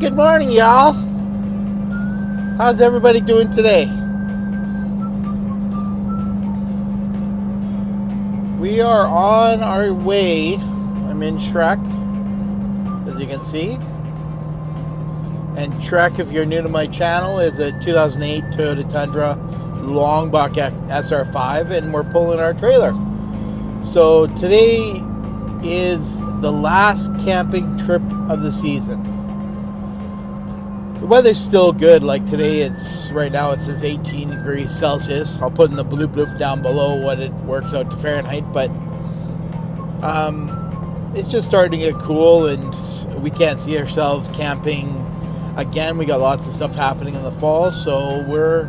Good morning, y'all. How's everybody doing today? We are on our way. I'm in Shrek, as you can see. And Shrek, if you're new to my channel, is a 2008 Toyota Tundra Longbuck SR5, and we're pulling our trailer. So today is the last camping trip of the season. The weather's still good. Like today, right now it says 18 degrees Celsius. I'll put in the bloop down below what it works out to Fahrenheit, but it's just starting to get cool, and we can't see ourselves camping again. We got lots of stuff happening in the fall, so we're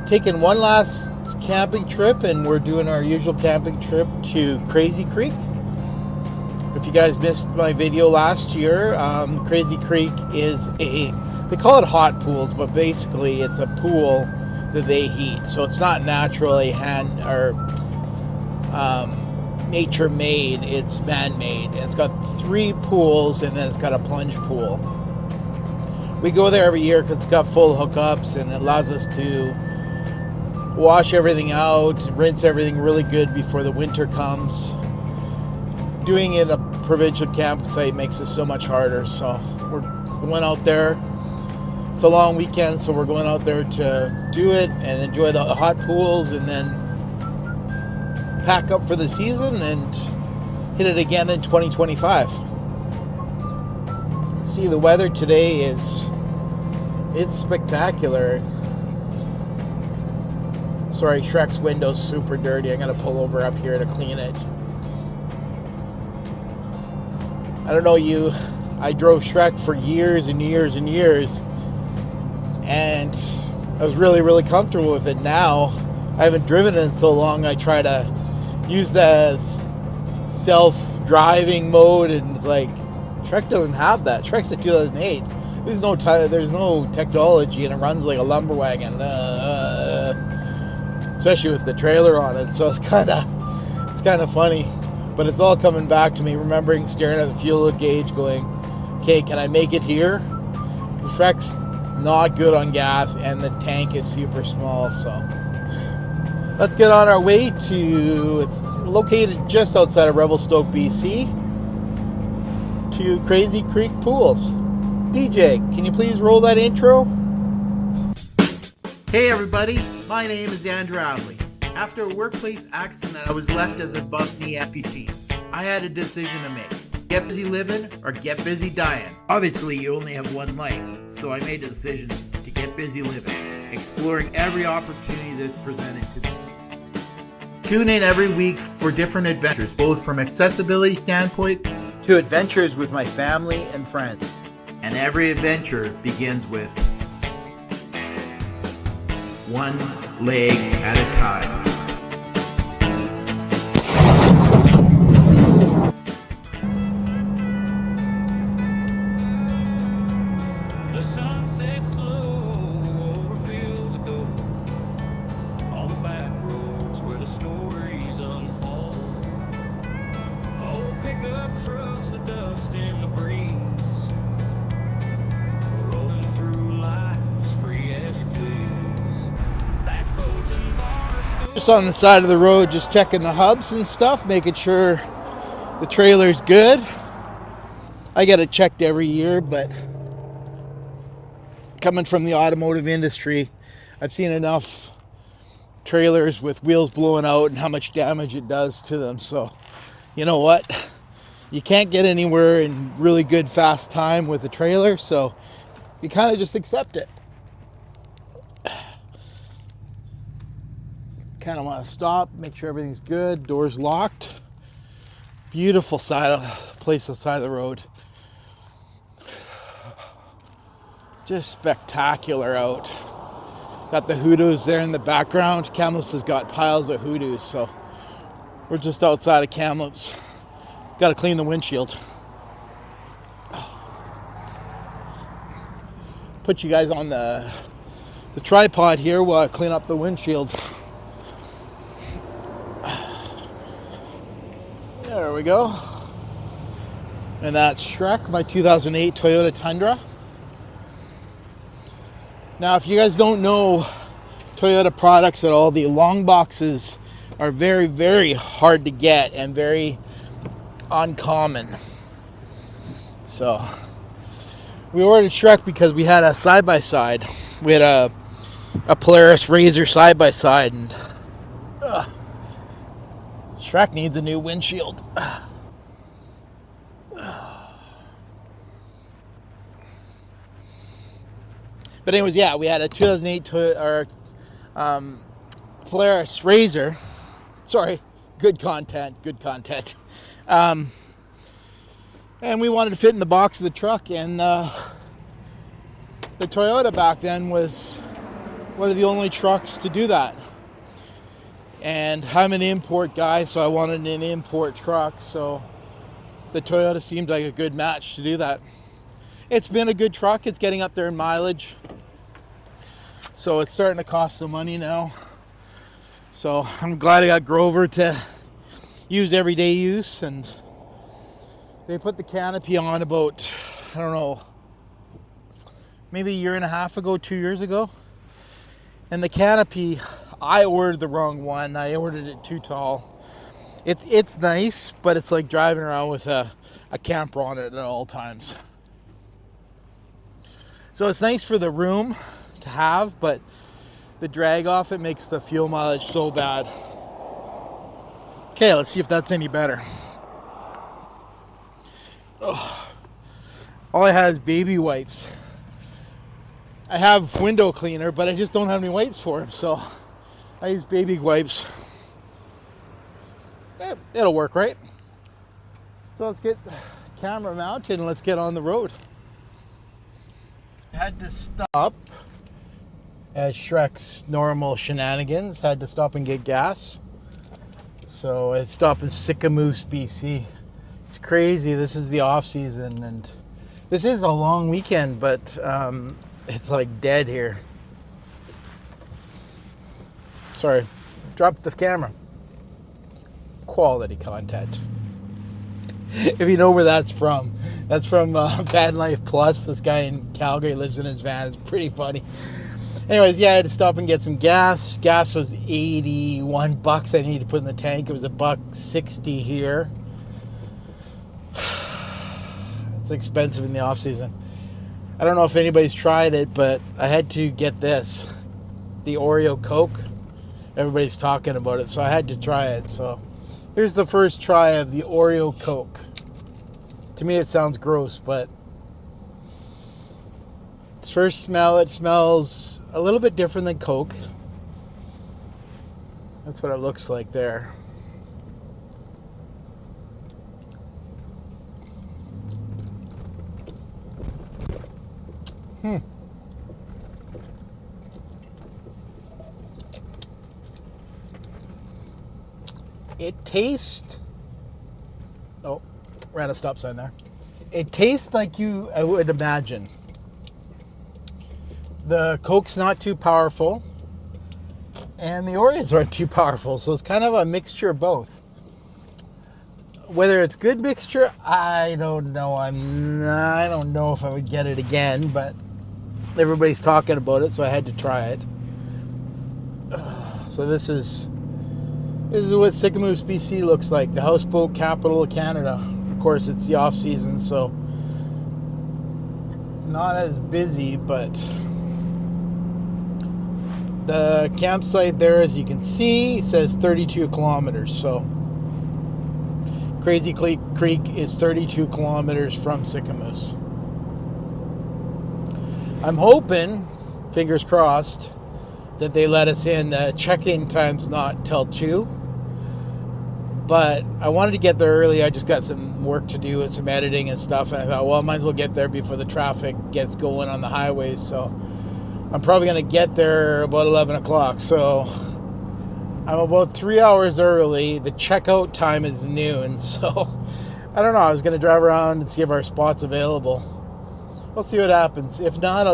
taking one last camping trip, and we're doing our usual camping trip to Crazy Creek. If you guys missed my video last year, Crazy Creek is they call it hot pools, but basically it's a pool that they heat. So it's not naturally nature made, it's man-made. And it's got 3 pools, and then it's got a plunge pool. We go there every year because it's got full hookups, and it allows us to wash everything out, rinse everything really good before the winter comes. Doing it at a provincial campsite makes it so much harder. So we're going out there. It's a long weekend, so we're going out there to do it and enjoy the hot pools, and then pack up for the season and hit it again in 2025. See, the weather today it's spectacular. Sorry, Shrek's window's super dirty. I'm gonna pull over up here to clean it. I don't know you, I drove Shrek for years and years and years, and I was really, really comfortable with it. Now, I haven't driven it in so long, I try to use the self-driving mode, and it's like, Shrek doesn't have that. Shrek's a 2008. There's no technology, and it runs like a lumber wagon, especially with the trailer on it. So it's kind of funny, but it's all coming back to me. Remembering staring at the fuel gauge, going, "Okay, can I make it here?" Shrek's not good on gas, and the tank is super small. So let's get on our way to. It's located just outside of Revelstoke, BC, to Crazy Creek Pools. DJ, can you please roll that intro? Hey everybody, my name is Andrew Adley. After a workplace accident, I was left as a bump knee amputee. I had a decision to make. Get busy living or get busy dying. Obviously, you only have one life, so I made the decision to get busy living, exploring every opportunity that's presented to me. Tune in every week for different adventures, both from accessibility standpoint to adventures with my family and friends. And every adventure begins with one leg at a time. The sun sets slow over fields of gold, on the back roads where the stories unfold. Old pickup trucks, the dust and the breeze, rolling through life as free as you please. Backroads and bars. Just on the side of the road, just checking the hubs and stuff, making sure the trailer's good. I get it checked every year, but coming from the automotive industry, I've seen enough trailers with wheels blowing out and how much damage it does to them. So, you know what? You can't get anywhere in really good fast time with a trailer, so you kind of just accept it. Kind of want to stop, make sure everything's good, doors locked. Beautiful place outside the road. Just spectacular out. Got the hoodoos there in the background. Kamloops has got piles of hoodoos, so we're just outside of Kamloops. Got to clean the windshield. Put you guys on the tripod here while I clean up the windshield. There we go. And that's Shrek, my 2008 Toyota Tundra. Now, if you guys don't know Toyota products at all, the long boxes are very, very hard to get and very uncommon. So we ordered Shrek because we had a side-by-side. We had a Polaris Razor side-by-side, and Shrek needs a new windshield. But anyways, yeah, we had a 2008 Polaris Razor. Sorry, good content. And we wanted to fit in the box of the truck, and the Toyota back then was one of the only trucks to do that. And I'm an import guy, so I wanted an import truck, so the Toyota seemed like a good match to do that. It's been a good truck. It's getting up there in mileage, so it's starting to cost some money now. So I'm glad I got Grover to use everyday use, and they put the canopy on about, I don't know, maybe a year and a half ago, 2 years ago. And the canopy, I ordered the wrong one. I ordered it too tall. It's nice, but it's like driving around with a camper on it at all times. So it's nice for the room to have, but the drag off it makes the fuel mileage so bad. Okay, let's see if that's any better. Ugh. All I have is baby wipes. I have window cleaner, but I just don't have any wipes for him, so I use baby wipes. It'll work, right? So let's get the camera mounted and let's get on the road. Had to stop at Shrek's normal shenanigans. Had to stop and get gas. So I stopped in Sicamous, BC. It's crazy. This is the off season, and this is a long weekend, but it's like dead here. Sorry, dropped the camera. Quality content. If you know where that's from Van Life Plus. This guy in Calgary lives in his van. It's pretty funny. Anyways, yeah, I had to stop and get some gas. Gas was $81 I needed to put in the tank. It was $1.60 here. It's expensive in the off season. I don't know if anybody's tried it, but I had to get this, the Oreo Coke. Everybody's talking about it, so I had to try it. So here's the first try of the Oreo Coke. To me, it sounds gross, but first smell, it smells a little bit different than Coke. That's what it looks like there. It tastes... Oh, ran a stop sign there. It tastes like I would imagine. The Coke's not too powerful, and the Oreos aren't too powerful, so it's kind of a mixture of both. Whether it's good mixture, I don't know. I don't know if I would get it again, but everybody's talking about it, so I had to try it. So this is what Sicamous, BC looks like, the houseboat capital of Canada. Of course, it's the off season, so not as busy, but the campsite there, as you can see, it says 32 kilometers. So Crazy Creek is 32 kilometers from Sicamous. I'm hoping, fingers crossed, that they let us in. The check-in time's not till 2. But I wanted to get there early. I just got some work to do and some editing and stuff. And I thought, well, I might as well get there before the traffic gets going on the highways. So I'm probably going to get there about 11 o'clock. So I'm about 3 hours early. The checkout time is noon. So I don't know. I was going to drive around and see if our spot's available. We'll see what happens. If not,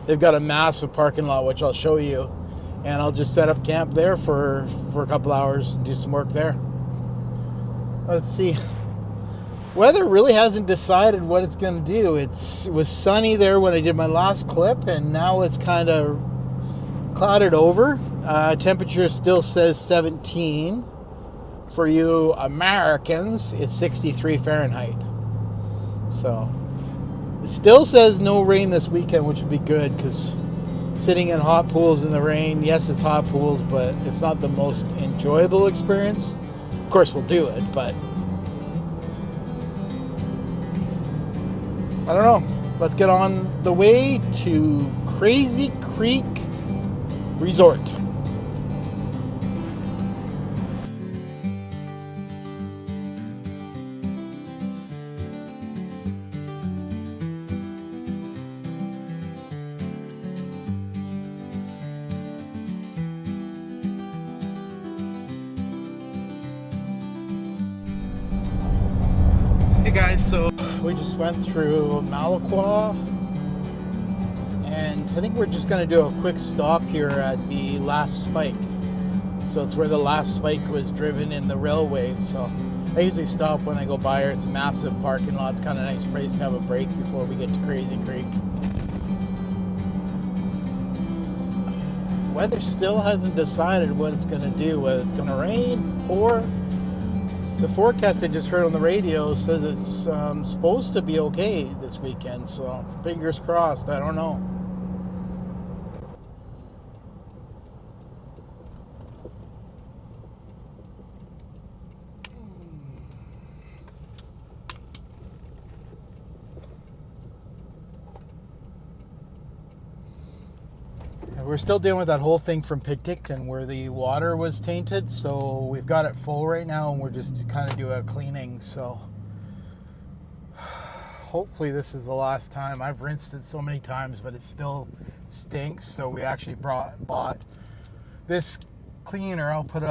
they've got a massive parking lot, which I'll show you. And I'll just set up camp there for a couple hours and do some work there. Let's see. Weather really hasn't decided what it's going to do. It was sunny there when I did my last clip, and now it's kind of clouded over. Temperature still says 17. For you Americans, it's 63 Fahrenheit. So it still says no rain this weekend, which would be good, because sitting in hot pools in the rain, yes, it's hot pools, but it's not the most enjoyable experience. Of course, we'll do it, but I don't know. Let's get on the way to Crazy Creek Resort. Hey guys, so we just went through Malaqua, and I think we're just going to do a quick stop here at the last spike. So it's where the last spike was driven in the railway. So I usually stop when I go by here. It's a massive parking lot. It's kind of a nice place to have a break before we get to Crazy Creek. Weather still hasn't decided what it's going to do, whether it's going to rain, pour. The forecast I just heard on the radio says it's supposed to be okay this weekend, so fingers crossed. I don't know. We're still dealing with that whole thing from Penticton where the water was tainted, so we've got it full right now and we're just kind of doing a cleaning. So hopefully this is the last time. I've rinsed it so many times, but it still stinks. So we actually bought this cleaner. I'll put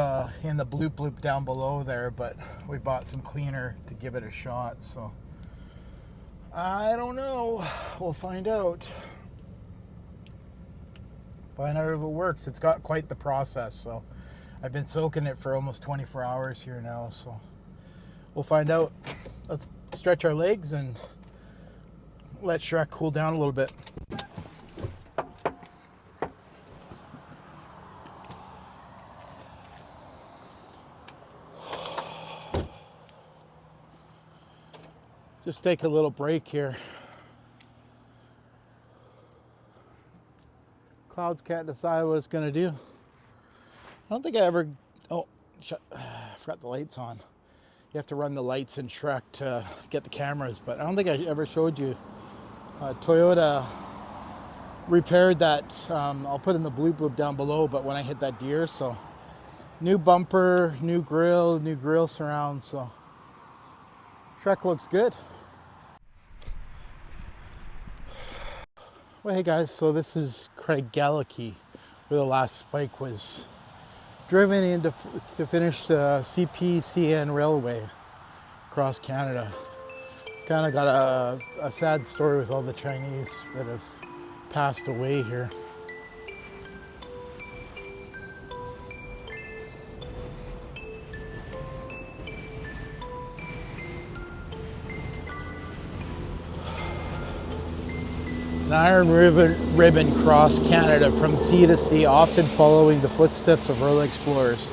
in the bloop down below there, but we bought some cleaner to give it a shot. So I don't know. We'll find out. Find out if it works. It's got quite the process, so I've been soaking it for almost 24 hours here now, so we'll find out. Let's stretch our legs and let Shrek cool down a little bit. Just take a little break here. Clouds can't decide what it's going to do. I don't think I ever... Oh, I forgot the lights on. You have to run the lights in Shrek to get the cameras, but I don't think I ever showed you. Toyota repaired that. I'll put in the bloop down below, but when I hit that deer, so new bumper, new grill surround, so Shrek looks good. Well, hey guys, so this is Craigellachie, where the last spike was driven in to finish the CPCN railway across Canada. It's kind of got a sad story with all the Chinese that have passed away here. An iron ribbon crossed Canada from sea to sea, often following the footsteps of early explorers.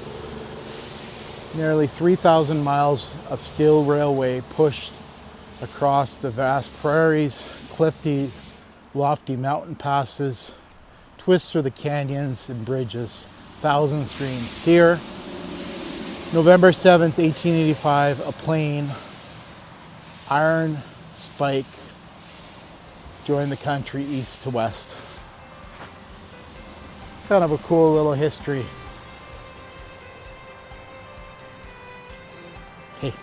Nearly 3,000 miles of steel railway pushed across the vast prairies, cliffy, lofty mountain passes, twists through the canyons and bridges, thousand streams. Here, November 7th, 1885, a plain iron spike joined the country east to west. Kind of a cool little history. Hey.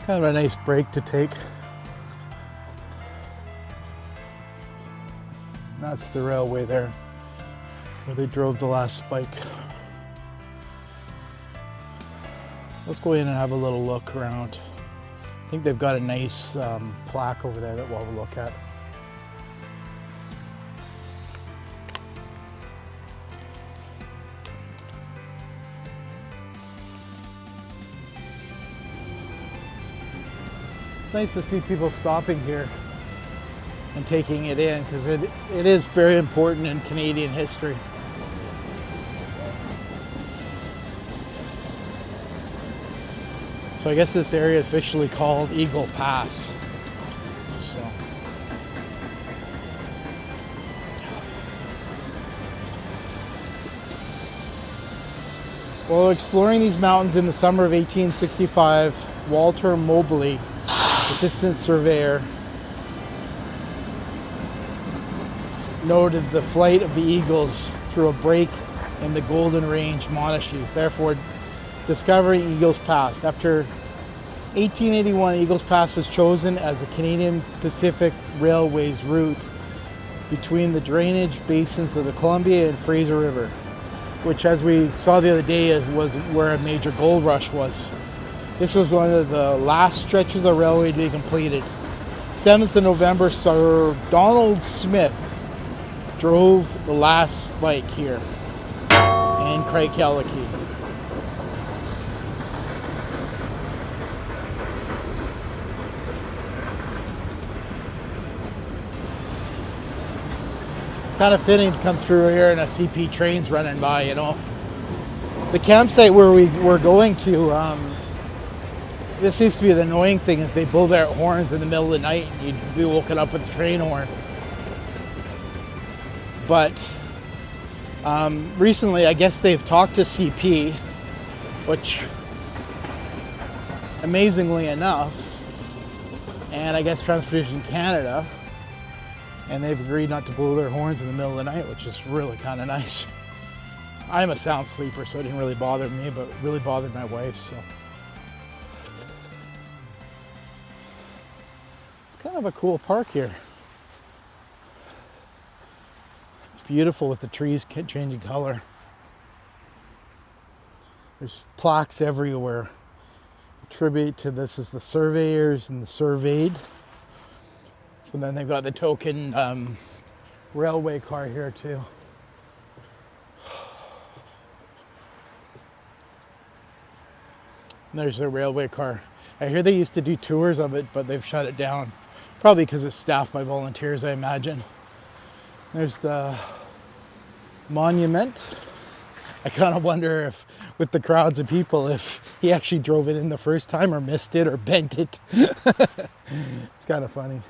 Kind of a nice break to take. That's the railway there, where they drove the last spike. Let's go in and have a little look around. I think they've got a nice plaque over there that we'll have a look at. It's nice to see people stopping here and taking it in, because it is very important in Canadian history. So I guess this area is officially called Eagle Pass. So. While exploring these mountains in the summer of 1865, Walter Mobley, assistant surveyor, noted the flight of the eagles through a break in the Golden Range Monashees, therefore discovering Eagles Pass. After 1881, Eagles Pass was chosen as the Canadian Pacific Railway's route between the drainage basins of the Columbia and Fraser River, which, as we saw the other day, was where a major gold rush was. This was one of the last stretches of the railway to be completed. 7th of November, Sir Donald Smith drove the last spike here in Craigellachie. It's kind of fitting to come through here and a CP train's running by, you know. The campsite where we were going to, this used to be the annoying thing, is they blow their horns in the middle of the night and you'd be woken up with the train horn. But recently, I guess they've talked to CP, which, amazingly enough, and I guess Transportation Canada, and they've agreed not to blow their horns in the middle of the night, which is really kind of nice. I'm a sound sleeper, so it didn't really bother me, but it really bothered my wife, so. It's kind of a cool park here. Beautiful with the trees changing color. There's plaques everywhere. A tribute to this is the surveyors and the surveyed. So then they've got the token railway car here too. And there's the railway car. I hear they used to do tours of it, but they've shut it down. Probably because it's staffed by volunteers, I imagine. There's the monument. I kind of wonder if, with the crowds of people, if he actually drove it in the first time or missed it or bent it. It's kind of funny.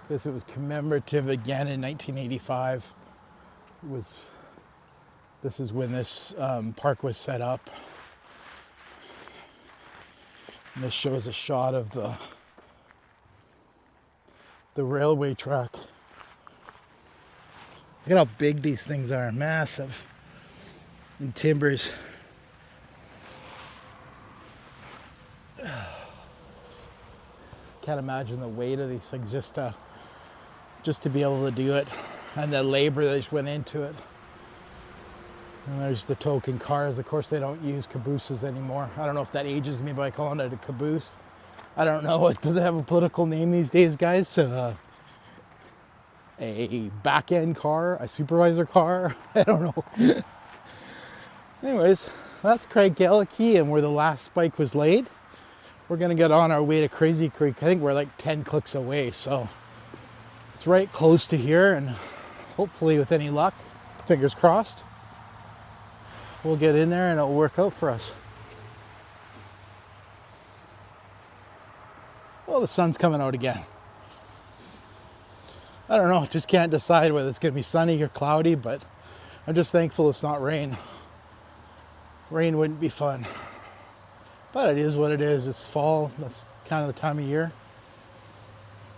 Because it was commemorative again in 1985. This is when this park was set up. And this shows a shot of the railway track. Look at how big these things are, massive. And timbers. Can't imagine the weight of these things just to be able to do it, and the labor that just went into it. And there's the token cars. Of course, they don't use cabooses anymore. I don't know if that ages me by calling it a caboose. I don't know. Do they have a political name these days, guys? A back end car, a supervisor car. I don't know. Anyways, that's Craigellachie and where the last spike was laid. We're gonna get on our way to Crazy Creek. I think we're like 10 clicks away, so it's right close to here, and hopefully with any luck, fingers crossed, we'll get in there and it'll work out for us. Well, the sun's coming out again. I don't know, just can't decide whether it's gonna be sunny or cloudy, but I'm just thankful it's not rain. Rain wouldn't be fun. But it is what it is. It's fall. That's kind of the time of year.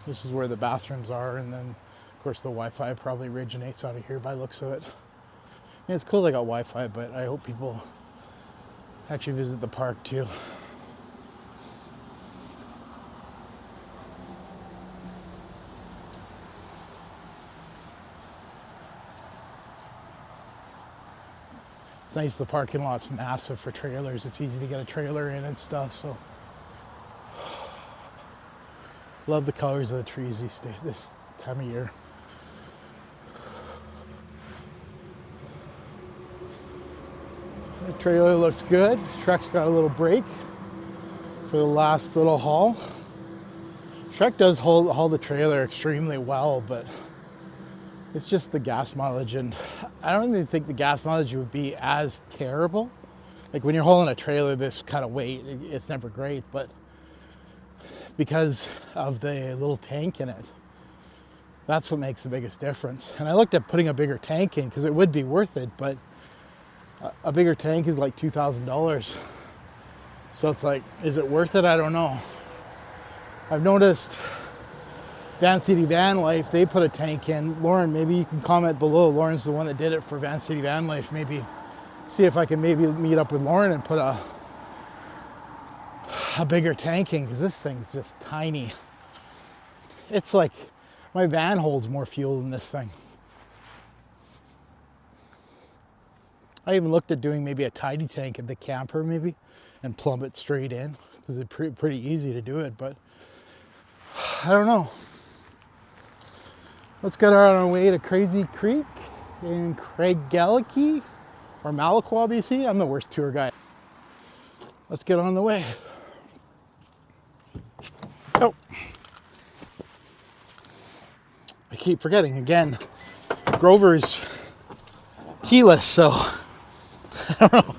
This is where the bathrooms are, and then Of course, the Wi-Fi probably originates out of here by the looks of it. Yeah, it's cool they got Wi-Fi, but I hope people actually visit the park too. It's nice the parking lot's massive for trailers. It's easy to get a trailer in and stuff, so. Love the colors of the trees this time of year. The trailer looks good. Shrek's got a little break for the last little haul. Shrek does haul the trailer extremely well, but it's just the gas mileage, and I don't even think the gas mileage would be as terrible. Like when you're hauling a trailer this kind of weight, it's never great, but because of the little tank in it, that's what makes the biggest difference. And I looked at putting a bigger tank in because it would be worth it, but a bigger tank is like $2,000. So it's like, is it worth it? I don't know. I've noticed Van City Van Life, they put a tank in. Lauren, maybe you can comment below. Lauren's the one that did it for Van City Van Life. Maybe see if I can maybe meet up with Lauren and put a bigger tank in, because this thing's just tiny. It's like my van holds more fuel than this thing. I even looked at doing maybe a tiny tank at the camper maybe and plumb it straight in, because it's pretty easy to do it, but I don't know. Let's get on our way to Crazy Creek in Craigellachie or Malaqua, BC. I'm the worst tour guide. Let's get on the way. Oh, I keep forgetting again. Grover's keyless, so I don't